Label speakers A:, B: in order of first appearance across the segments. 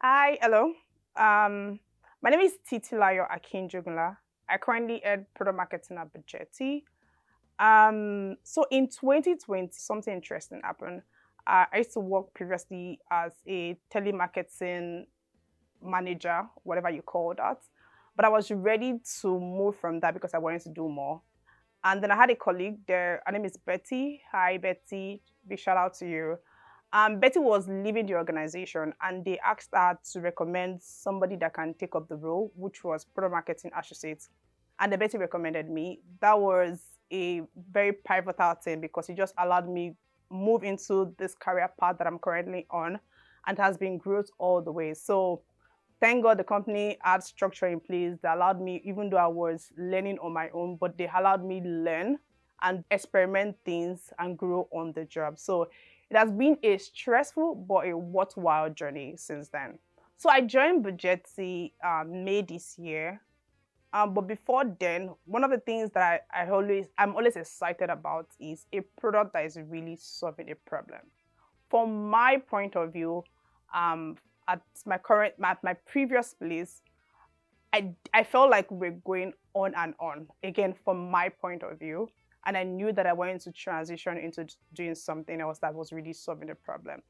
A: Hi, hello. Um, my name is Titilayo Akinjogunla. I currently head product marketing at Bujeti. So in 2020, something interesting happened. I used to work previously as a telemarketing manager, whatever you call that. But I was ready to move from that because I wanted to do more. And then I had a colleague there. Her name is Betty. Hi, Betty. Big shout out to you. Betty was leaving the organization and they asked her to recommend somebody that can take up the role, which was product marketing associate. And then Betty recommended me. That was a very pivotal thing because it just allowed me move into this career path that I'm currently on and has been growth all the way. So thank God the company had structure in place that allowed me, even though I was learning on my own, but they allowed me learn and experiment things and grow on the job. So it has been a stressful but a worthwhile journey since then. So I joined Bujeti May this year. But before then, one of the things that I'm always excited about is a product that is really solving a problem. From my point of view, um, at my previous place, I felt like we're going on and on again from my point of view, and I knew that I wanted to transition into doing something else that was really solving the problem.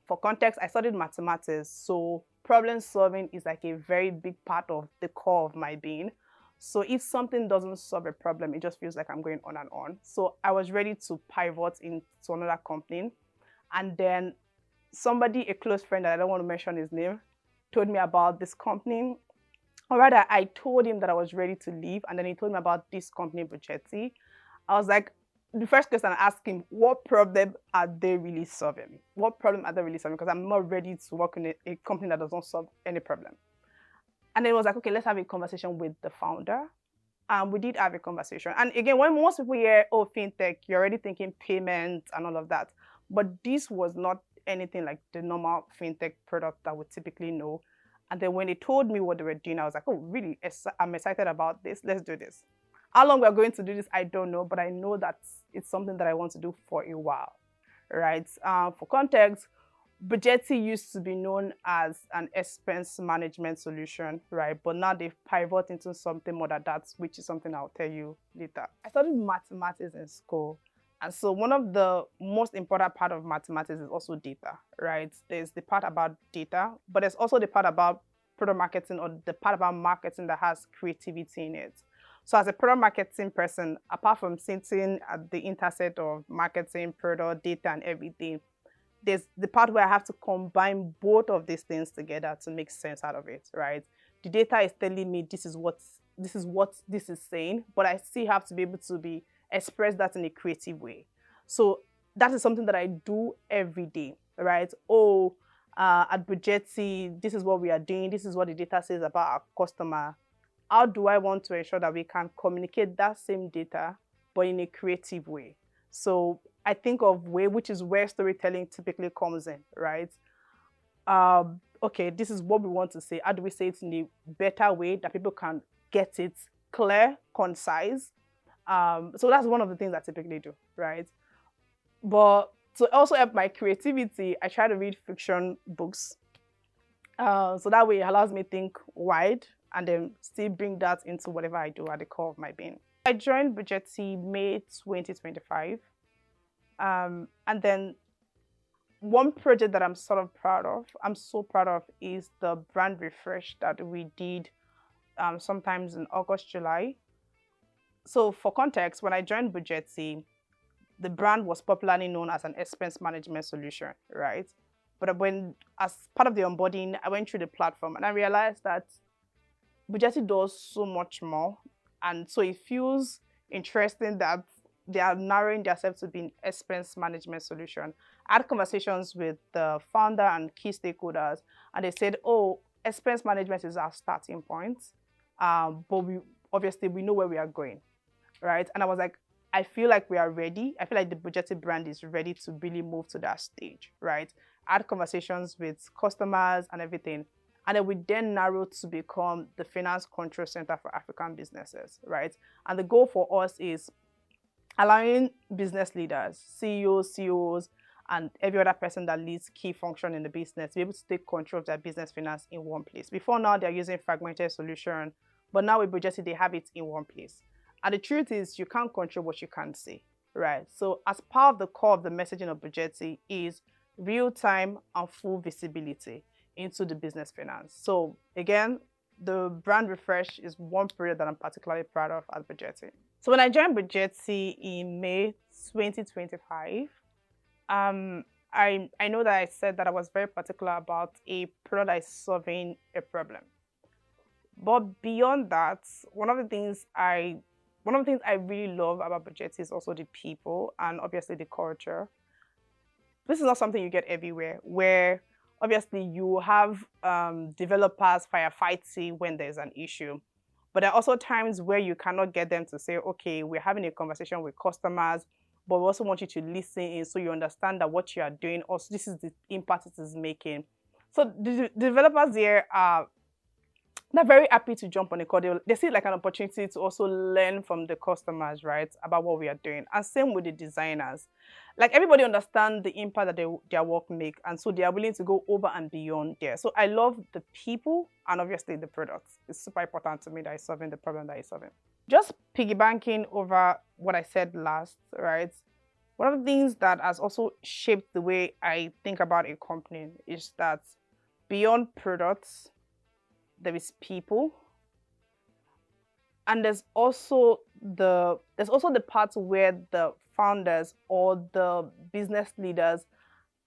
A: For context, I studied mathematics, so problem solving is like a very big part of the core of my being. So if something doesn't solve a problem, it just feels like I'm going on and on. So I was ready to pivot into another company, and then somebody, a close friend that I don't want to mention his name, told me about this company. Or rather, I told him that I was ready to leave, and then he told me about this company, Bujeti. I was like, the first question I asked him, what problem are they really solving? What problem are they really solving? Because I'm not ready to work in a company that doesn't solve any problem. And then he was like, okay, let's have a conversation with the founder. We did have a conversation. And again, when most people hear, oh, fintech, you're already thinking payment and all of that. But this was not anything like the normal fintech product that we typically know. And then when they told me what they were doing, I was like, oh, really? I'm excited about this. Let's do this. How long we're going to do this, I don't know, but I know that it's something that I want to do for a while, right? For context, Bujeti used to be known as an expense management solution, right? But now they've pivoted into something more than that, which is something I'll tell you later. I studied mathematics in school. And so one of the most important part of mathematics is also data, right? There's the part about data, but there's also the part about product marketing or the part about marketing that has creativity in it. So as a product marketing person, apart from sitting at the intersection of marketing, product, data, and everything, there's the part where I have to combine both of these things together to make sense out of it, right? The data is telling me this is what this is saying, but I still have to be able to be express that in a creative way. So that is something that I do every day, right? Oh, at Bujeti, this is what we are doing. This is what the data says about our customer. How do I want to ensure that we can communicate that same data, but in a creative way? So I think of way, which is where storytelling typically comes in, right? Okay, this is what we want to say. How do we say it in a better way that people can get it clear, concise? So that's one of the things I typically do, right? But to also help my creativity, I try to read fiction books. So that way it allows me to think wide and then still bring that into whatever I do at the core of my being. I joined Bujeti May 2025. And then one project that I'm sort of proud of, I'm so proud of, is the brand refresh that we did sometimes in August, July. So for context, when I joined Bujeti, the brand was popularly known as an expense management solution, right? But when, as part of the onboarding, I went through the platform and I realized that Bujeti does so much more. And so it feels interesting that they are narrowing themselves to be an expense management solution. I had conversations with the founder and key stakeholders, and they said, oh, expense management is our starting point, but we know where we are going, right? And I was like, I feel like we are ready. I feel like the Bujeti brand is ready to really move to that stage, right? I had conversations with customers and everything. And then we then narrowed to become the finance control center for African businesses, right? And the goal for us is allowing business leaders, CEOs, COOs, and every other person that leads key function in the business, be able to take control of their business finance in one place. Before now, they're using fragmented solution, but now with Bujeti, they have it in one place. And the truth is, you can't control what you can't see, right? So as part of the core of the messaging of Bujeti is real-time and full visibility into the business finance. So again, the brand refresh is one period that I'm particularly proud of at Bujeti. So when I joined Bujeti in May 2025, I know that I said that I was very particular about a product that is solving a problem. But beyond that, one of the things I really love about Bujeti is also the people and obviously the culture. This is not something you get everywhere, where obviously you have developers firefighting when there's an issue. But there are also times where you cannot get them to say, okay, we're having a conversation with customers, but we also want you to listen in so you understand that what you are doing, also this is the impact it is making. So the developers there are they're very happy to jump on the call. They see it like an opportunity to also learn from the customers, right, about what we are doing. And same with the designers. Like everybody understands the impact that their work make, and so they are willing to go over and beyond there. So I love the people and obviously the products. It's super important to me that it's solving the problem that it's solving. Just piggybacking over what I said last, right? One of the things that has also shaped the way I think about a company is that beyond products, there is people, and there's also the part where the founders or the business leaders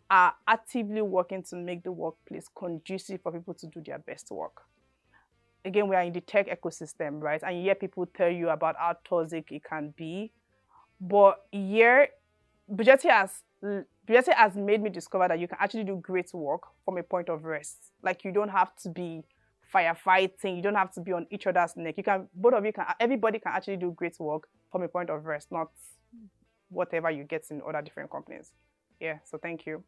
A: are actively working to make the workplace conducive for people to do their best work. Again, we are in the tech ecosystem, right? And you hear people tell you about how toxic it can be, but here Bujeti has made me discover that you can actually do great work from a point of rest. Like you don't have to be firefighting, you don't have to be on each other's neck. Everybody can actually do great work from a point of rest, not whatever you get in other different companies. Yeah, so thank you.